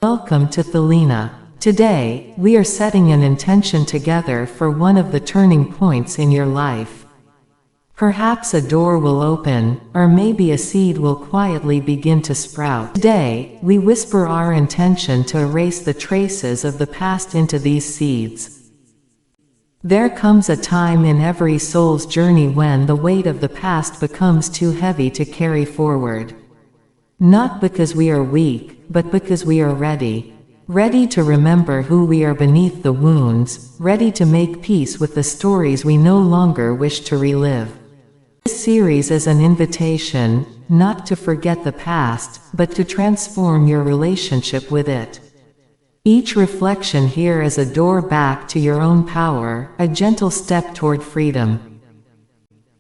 Welcome to Thelina. Today, we are setting an intention together for one of the turning points in your life. Perhaps a door will open, or maybe a seed will quietly begin to sprout. Today, we whisper our intention to erase the traces of the past into these seeds. There comes a time in every soul's journey when the weight of the past becomes too heavy to carry forward. Not because we are weak, but because we are ready. Ready to remember who we are beneath the wounds, ready to make peace with the stories we no longer wish to relive. This series is an invitation, not to forget the past, but to transform your relationship with it. Each reflection here is a door back to your own power, a gentle step toward freedom.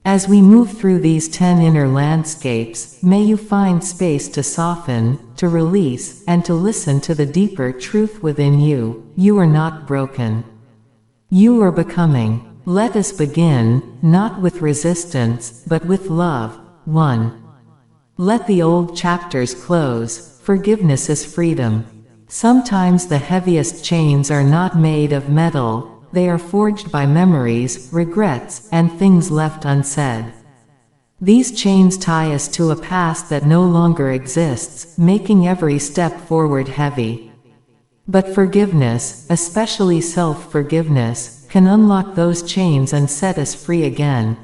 As we move through these 10 inner landscapes, may you find space to soften, to release, and to listen to the deeper truth within you. You are not broken. You are becoming. Let us begin, not with resistance, but with love. 1. Let the old chapters close. Forgiveness is freedom. Sometimes the heaviest chains are not made of metal, they are forged by memories, regrets, and things left unsaid. These chains tie us to a past that no longer exists, making every step forward heavy. But forgiveness, especially self-forgiveness, can unlock those chains and set us free again.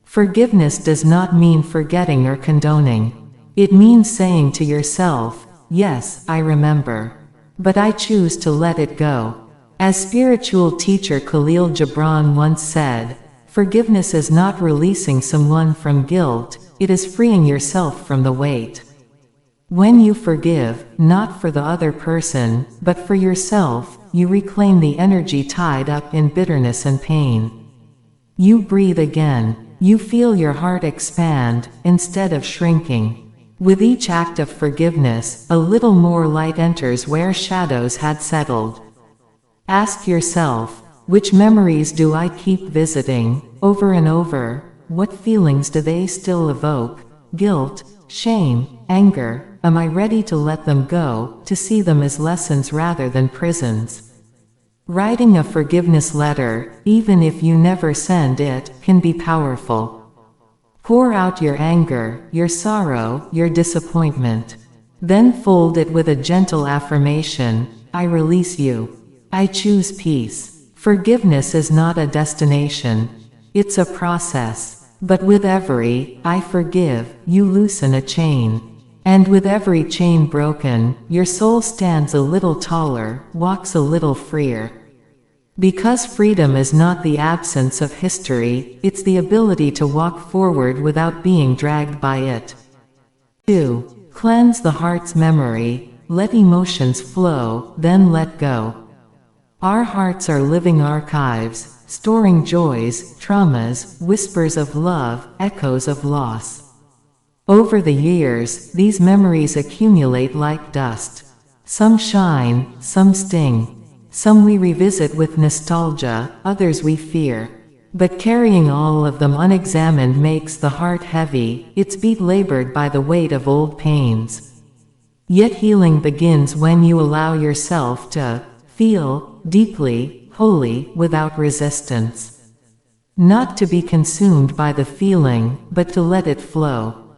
Forgiveness does not mean forgetting or condoning. It means saying to yourself, "Yes, I remember. But I choose to let it go." As spiritual teacher Khalil Gibran once said, forgiveness is not releasing someone from guilt, it is freeing yourself from the weight. When you forgive, not for the other person, but for yourself, you reclaim the energy tied up in bitterness and pain. You breathe again. You feel your heart expand, instead of shrinking. With each act of forgiveness, a little more light enters where shadows had settled. Ask yourself, which memories do I keep visiting, over and over? What feelings do they still evoke? Guilt, shame, anger? Am I ready to let them go, to see them as lessons rather than prisons? Writing a forgiveness letter, even if you never send it, can be powerful. Pour out your anger, your sorrow, your disappointment. Then fold it with a gentle affirmation, I release you. I choose peace. Forgiveness is not a destination. It's a process. But with every, I forgive, you loosen a chain. And with every chain broken, your soul stands a little taller, walks a little freer. Because freedom is not the absence of history, it's the ability to walk forward without being dragged by it. 2. Cleanse the heart's memory, let emotions flow, then let go. Our hearts are living archives, storing joys, traumas, whispers of love, echoes of loss. Over the years, these memories accumulate like dust. Some shine, some sting. Some we revisit with nostalgia, others we fear. But carrying all of them unexamined makes the heart heavy, its beat labored by the weight of old pains. Yet healing begins when you allow yourself to feel deeply, wholly, without resistance. Not to be consumed by the feeling, but to let it flow.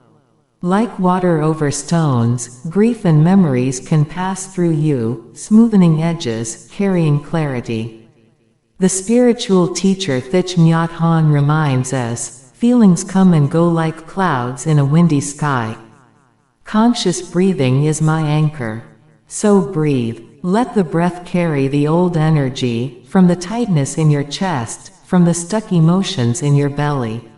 Like water over stones, grief and memories can pass through you, smoothing edges, carrying clarity. The spiritual teacher Thich Nhat Hanh reminds us, feelings come and go like clouds in a windy sky. Conscious breathing is my anchor. So breathe. Let the breath carry the old energy, from the tightness in your chest, from the stuck emotions in your belly.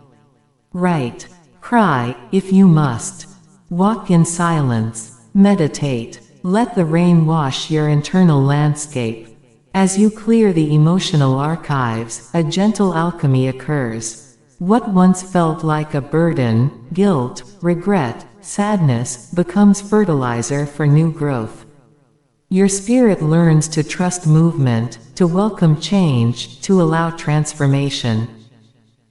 Write. Cry, if you must. Walk in silence. Meditate. Let the rain wash your internal landscape. As you clear the emotional archives, a gentle alchemy occurs. What once felt like a burden, guilt, regret, sadness, becomes fertilizer for new growth. Your spirit learns to trust movement, to welcome change, to allow transformation.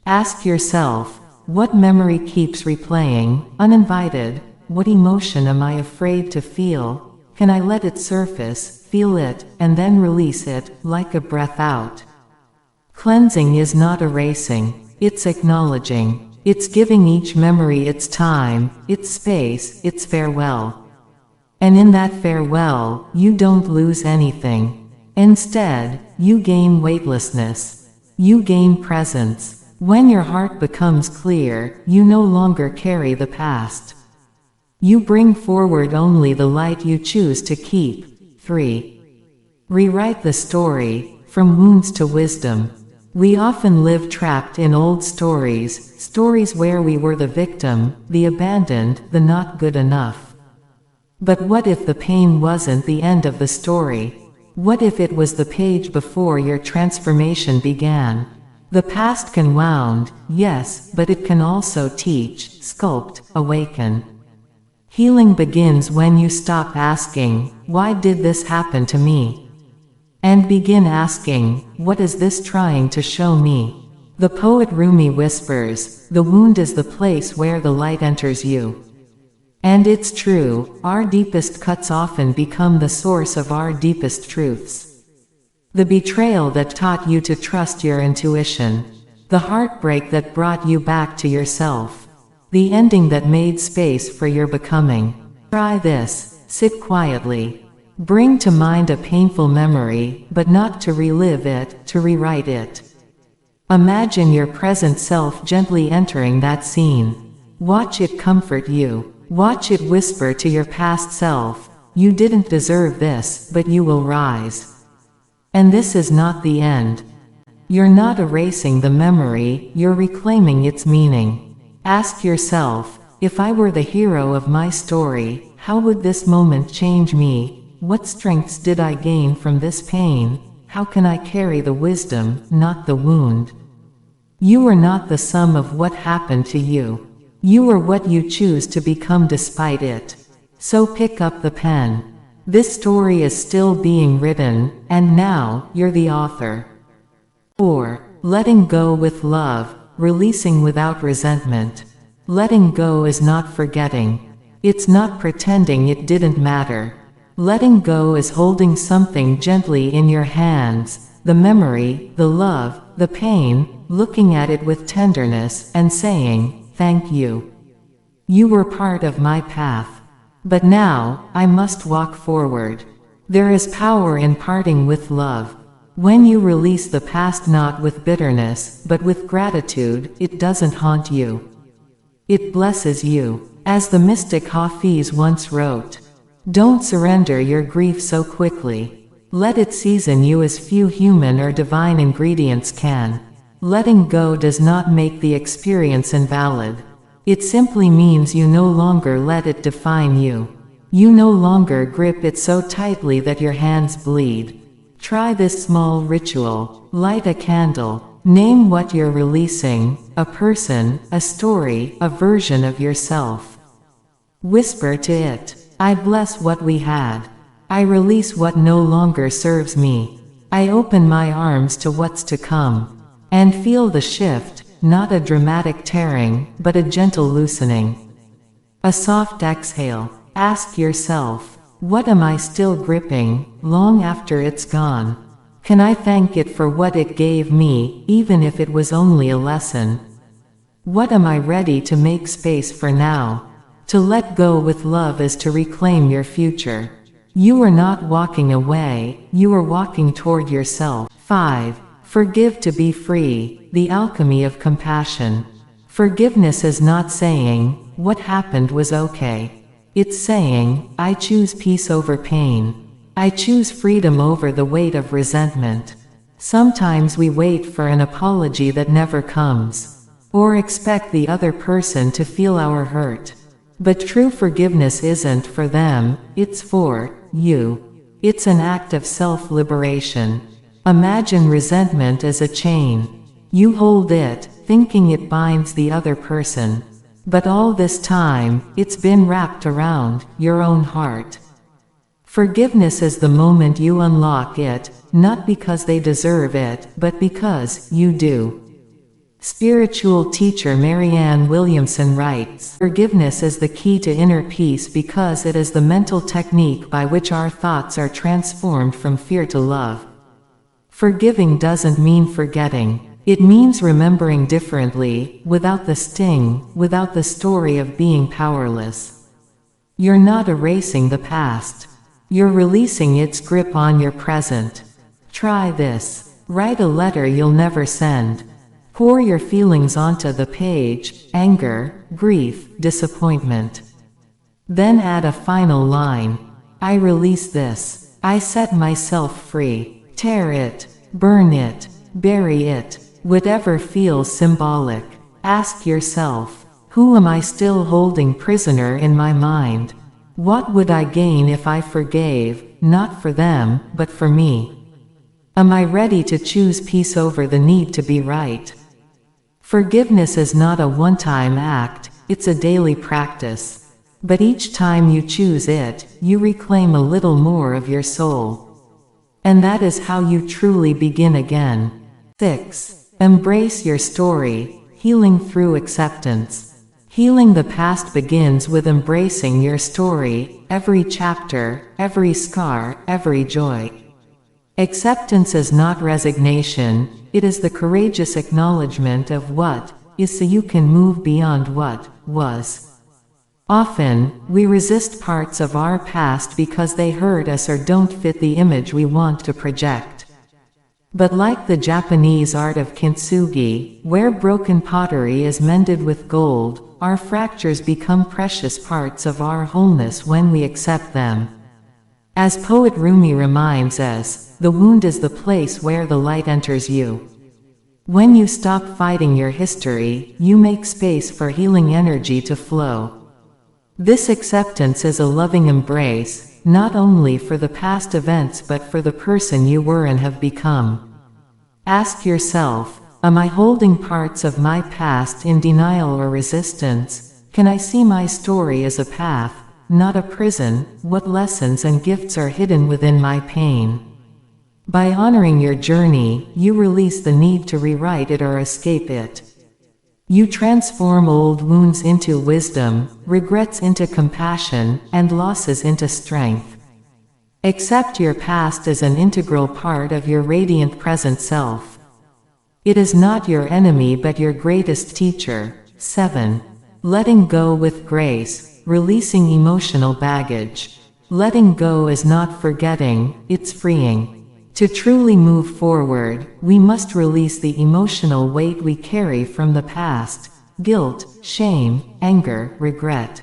Ask yourself, what memory keeps replaying, uninvited? What emotion am I afraid to feel? Can I let it surface, feel it, and then release it, like a breath out? Cleansing is not erasing, it's acknowledging. It's giving each memory its time, its space, its farewell. And in that farewell, you don't lose anything. Instead, you gain weightlessness. You gain presence. When your heart becomes clear, you no longer carry the past. You bring forward only the light you choose to keep. 3. Rewrite the story, from wounds to wisdom. We often live trapped in old stories, stories where we were the victim, the abandoned, the not good enough. But what if the pain wasn't the end of the story? What if it was the page before your transformation began? The past can wound, yes, but it can also teach, sculpt, awaken. Healing begins when you stop asking, "Why did this happen to me?" and begin asking, "What is this trying to show me?" The poet Rumi whispers, "The wound is the place where the light enters you." And it's true, our deepest cuts often become the source of our deepest truths. The betrayal that taught you to trust your intuition. The heartbreak that brought you back to yourself. The ending that made space for your becoming. Try this, sit quietly. Bring to mind a painful memory, but not to relive it, to rewrite it. Imagine your present self gently entering that scene. Watch it comfort you. Watch it whisper to your past self, "You didn't deserve this, but you will rise." And this is not the end. You're not erasing the memory, you're reclaiming its meaning. Ask yourself, if I were the hero of my story, how would this moment change me? What strengths did I gain from this pain? How can I carry the wisdom, not the wound? You are not the sum of what happened to you. You are what you choose to become despite it. So pick up the pen. This story is still being written, and now, you're the author. 4. Letting go with love, releasing without resentment. Letting go is not forgetting. It's not pretending it didn't matter. Letting go is holding something gently in your hands, the memory, the love, the pain, looking at it with tenderness, and saying, "Thank you. You were part of my path. But now, I must walk forward." There is power in parting with love. When you release the past not with bitterness, but with gratitude, it doesn't haunt you. It blesses you. As the mystic Hafiz once wrote, "Don't surrender your grief so quickly. Let it season you as few human or divine ingredients can." Letting go does not make the experience invalid. It simply means you no longer let it define you. You no longer grip it so tightly that your hands bleed. Try this small ritual. Light a candle. Name what you're releasing, a person, a story, a version of yourself. Whisper to it, "I bless what we had. I release what no longer serves me. I open my arms to what's to come." And feel the shift, not a dramatic tearing, but a gentle loosening. A soft exhale. Ask yourself, what am I still gripping, long after it's gone? Can I thank it for what it gave me, even if it was only a lesson? What am I ready to make space for now? To let go with love is to reclaim your future. You are not walking away, you are walking toward yourself. 5. Forgive to be free, the alchemy of compassion. Forgiveness is not saying, "What happened was okay." It's saying, "I choose peace over pain. I choose freedom over the weight of resentment." Sometimes we wait for an apology that never comes, or expect the other person to feel our hurt. But true forgiveness isn't for them, it's for you. It's an act of self-liberation. Imagine resentment as a chain. You hold it, thinking it binds the other person. But all this time, it's been wrapped around your own heart. Forgiveness is the moment you unlock it, not because they deserve it, but because you do. Spiritual teacher Marianne Williamson writes, "Forgiveness is the key to inner peace because it is the mental technique by which our thoughts are transformed from fear to love." Forgiving doesn't mean forgetting. It means remembering differently, without the sting, without the story of being powerless. You're not erasing the past. You're releasing its grip on your present. Try this. Write a letter you'll never send. Pour your feelings onto the page: anger, grief, disappointment. Then add a final line. I release this. I set myself free. Tear it. Burn it. Bury it. Whatever feels symbolic. Ask yourself, who am I still holding prisoner in my mind? What would I gain if I forgave, not for them, but for me? Am I ready to choose peace over the need to be right? Forgiveness is not a one-time act, it's a daily practice. But each time you choose it, you reclaim a little more of your soul. And that is how you truly begin again. 6. Embrace your story, healing through acceptance. Healing the past begins with embracing your story, every chapter, every scar, every joy. Acceptance is not resignation, it is the courageous acknowledgement of what is so you can move beyond what was. Often, we resist parts of our past because they hurt us or don't fit the image we want to project. But like the Japanese art of kintsugi, where broken pottery is mended with gold, our fractures become precious parts of our wholeness when we accept them. As poet Rumi reminds us, the wound is the place where the light enters you. When you stop fighting your history, you make space for healing energy to flow. This acceptance is a loving embrace, not only for the past events but for the person you were and have become. Ask yourself, am I holding parts of my past in denial or resistance? Can I see my story as a path, not a prison? What lessons and gifts are hidden within my pain? By honoring your journey, you release the need to rewrite it or escape it. You transform old wounds into wisdom, regrets into compassion, and losses into strength. Accept your past as an integral part of your radiant present self. It is not your enemy but your greatest teacher. 7. Letting go with grace, releasing emotional baggage. Letting go is not forgetting, it's freeing. To truly move forward, we must release the emotional weight we carry from the past: guilt, shame, anger, regret.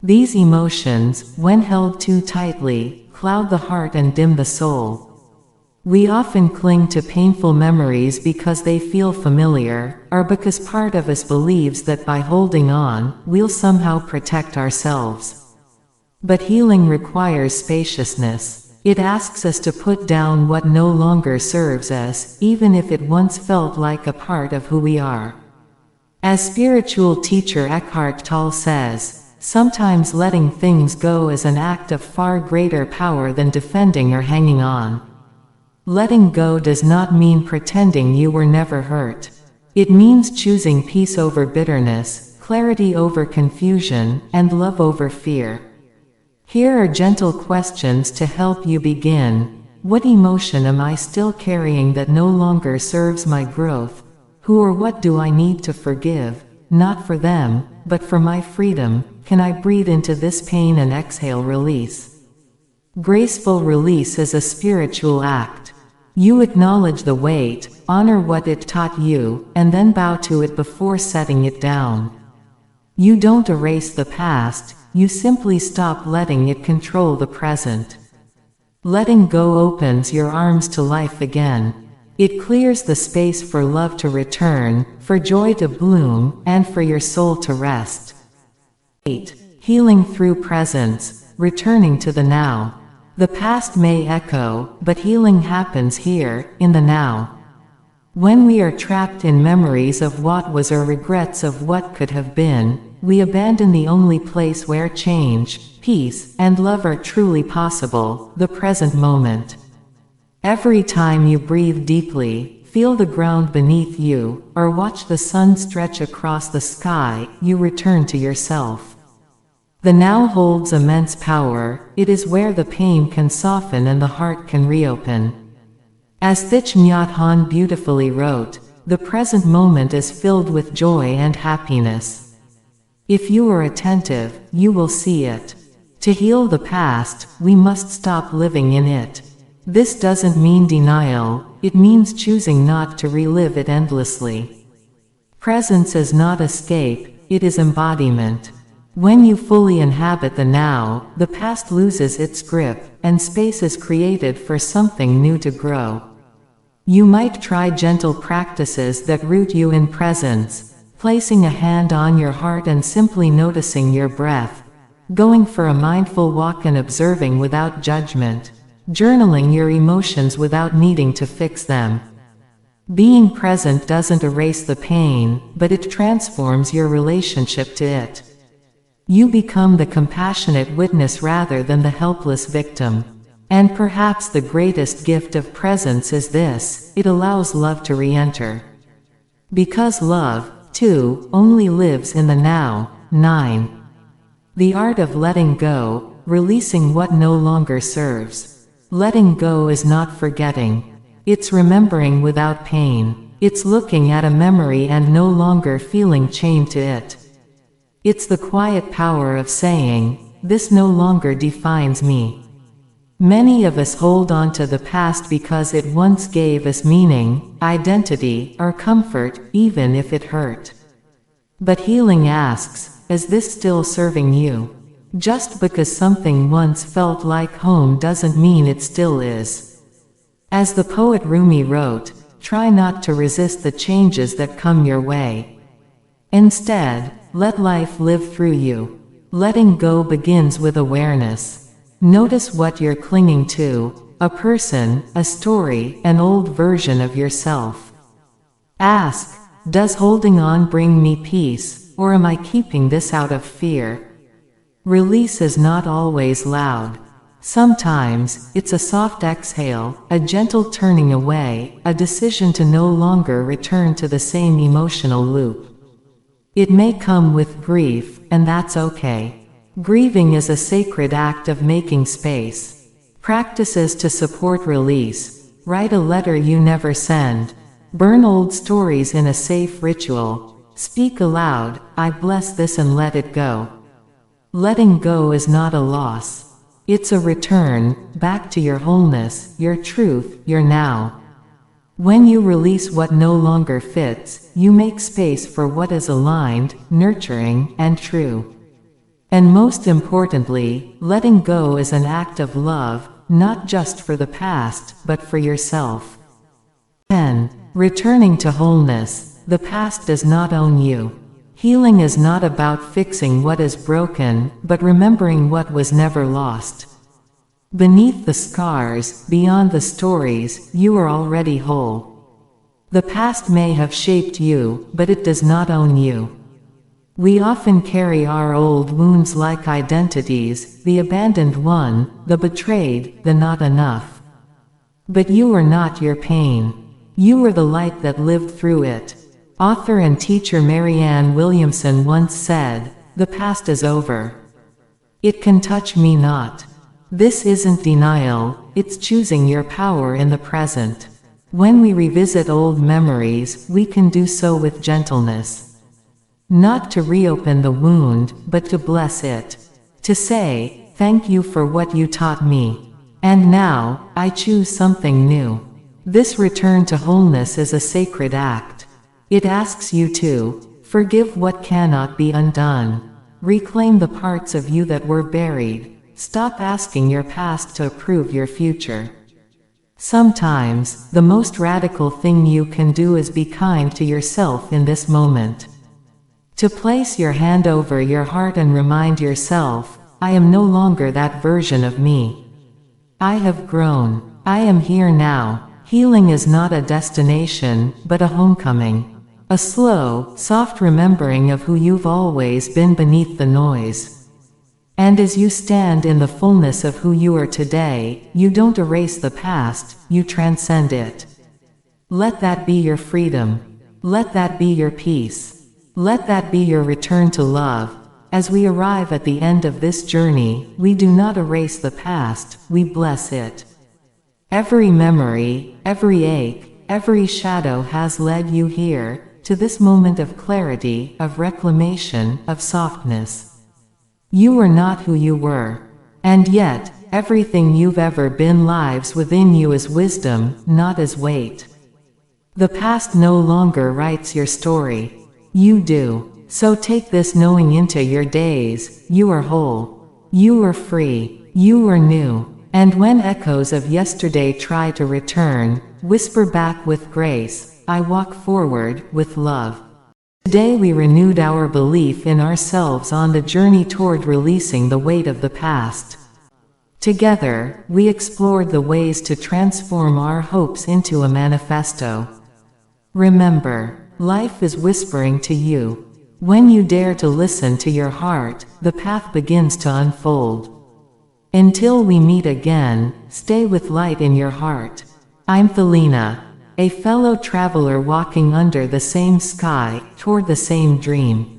These emotions, when held too tightly, cloud the heart and dim the soul. We often cling to painful memories because they feel familiar, or because part of us believes that by holding on, we'll somehow protect ourselves. But healing requires spaciousness. It asks us to put down what no longer serves us, even if it once felt like a part of who we are. As spiritual teacher Eckhart Tolle says, sometimes letting things go is an act of far greater power than defending or hanging on. Letting go does not mean pretending you were never hurt. It means choosing peace over bitterness, clarity over confusion, and love over fear. Here are gentle questions to help you begin. What emotion am I still carrying that no longer serves my growth? Who or what do I need to forgive? Not for them, but for my freedom. Can I breathe into this pain and exhale release? Graceful release is a spiritual act. You acknowledge the weight, honor what it taught you, and then bow to it before setting it down. You don't erase the past, you simply stop letting it control the present. Letting go opens your arms to life again. It clears the space for love to return, for joy to bloom, and for your soul to rest. 8. Healing through presence, returning to the now. The past may echo, but healing happens here, in the now. When we are trapped in memories of what was or regrets of what could have been, we abandon the only place where change, peace, and love are truly possible, the present moment. Every time you breathe deeply, feel the ground beneath you, or watch the sun stretch across the sky, you return to yourself. The now holds immense power. It is where the pain can soften and the heart can reopen. As Thich Nhat Hanh beautifully wrote, the present moment is filled with joy and happiness. If you are attentive, you will see it. To heal the past, we must stop living in it. This doesn't mean denial, it means choosing not to relive it endlessly. Presence is not escape, it is embodiment. When you fully inhabit the now, the past loses its grip, and space is created for something new to grow. You might try gentle practices that root you in presence, placing a hand on your heart and simply noticing your breath, going for a mindful walk and observing without judgment, journaling your emotions without needing to fix them. Being present doesn't erase the pain, but it transforms your relationship to it. You become the compassionate witness rather than the helpless victim. And perhaps the greatest gift of presence is this: it allows love to re-enter. Because love, too, only lives in the now. 9. The art of letting go, releasing what no longer serves. Letting go is not forgetting. It's remembering without pain. It's looking at a memory and no longer feeling chained to it. It's the quiet power of saying, "This no longer defines me." Many of us hold on to the past because it once gave us meaning, identity, or comfort, even if it hurt. But healing asks, is this still serving you? Just because something once felt like home doesn't mean it still is. As the poet Rumi wrote, try not to resist the changes that come your way. Instead, let life live through you. Letting go begins with awareness. Notice what you're clinging to: a person, a story, an old version of yourself. Ask, does holding on bring me peace, or am I keeping this out of fear? Release is not always loud. Sometimes, it's a soft exhale, a gentle turning away, a decision to no longer return to the same emotional loop. It may come with grief, and that's okay. Grieving is a sacred act of making space. Practices to support release: write a letter you never send. Burn old stories in a safe ritual. Speak aloud, "I bless this," and let it go. Letting go is not a loss. It's a return, back to your wholeness, your truth, your now. When you release what no longer fits, you make space for what is aligned, nurturing, and true. And most importantly, letting go is an act of love, not just for the past, but for yourself. 10. Returning to wholeness. The past does not own you. Healing is not about fixing what is broken, but remembering what was never lost. Beneath the scars, beyond the stories, you are already whole. The past may have shaped you, but it does not own you. We often carry our old wounds like identities: the abandoned one, the betrayed, the not enough. But you are not your pain. You are the light that lived through it. Author and teacher Marianne Williamson once said, "The past is over. It can touch me not." This isn't denial, it's choosing your power in the present. When we revisit old memories, we can do so with gentleness. Not to reopen the wound, but to bless it. To say, "Thank you for what you taught me. And now, I choose something new." This return to wholeness is a sacred act. It asks you to forgive what cannot be undone. Reclaim the parts of you that were buried. Stop asking your past to approve your future. Sometimes, the most radical thing you can do is be kind to yourself in this moment. To place your hand over your heart and remind yourself, "I am no longer that version of me. I have grown. I am here now." Healing is not a destination, but a homecoming. A slow, soft remembering of who you've always been beneath the noise. And as you stand in the fullness of who you are today, you don't erase the past, you transcend it. Let that be your freedom. Let that be your peace. Let that be your return to love. As we arrive at the end of this journey, we do not erase the past, we bless it. Every memory, every ache, every shadow has led you here, to this moment of clarity, of reclamation, of softness. You were not who you were. And yet, everything you've ever been lives within you as wisdom, not as weight. The past no longer writes your story. You do. So take this knowing into your days, you are whole. You are free. You are new. And when echoes of yesterday try to return, whisper back with grace, I walk forward, with love. Today we renewed our belief in ourselves on the journey toward releasing the weight of the past. Together, we explored the ways to transform our hopes into a manifesto. Remember, life is whispering to you. When you dare to listen to your heart, the path begins to unfold. Until we meet again, stay with light in your heart. I'm Thelina, a fellow traveler walking under the same sky, toward the same dream.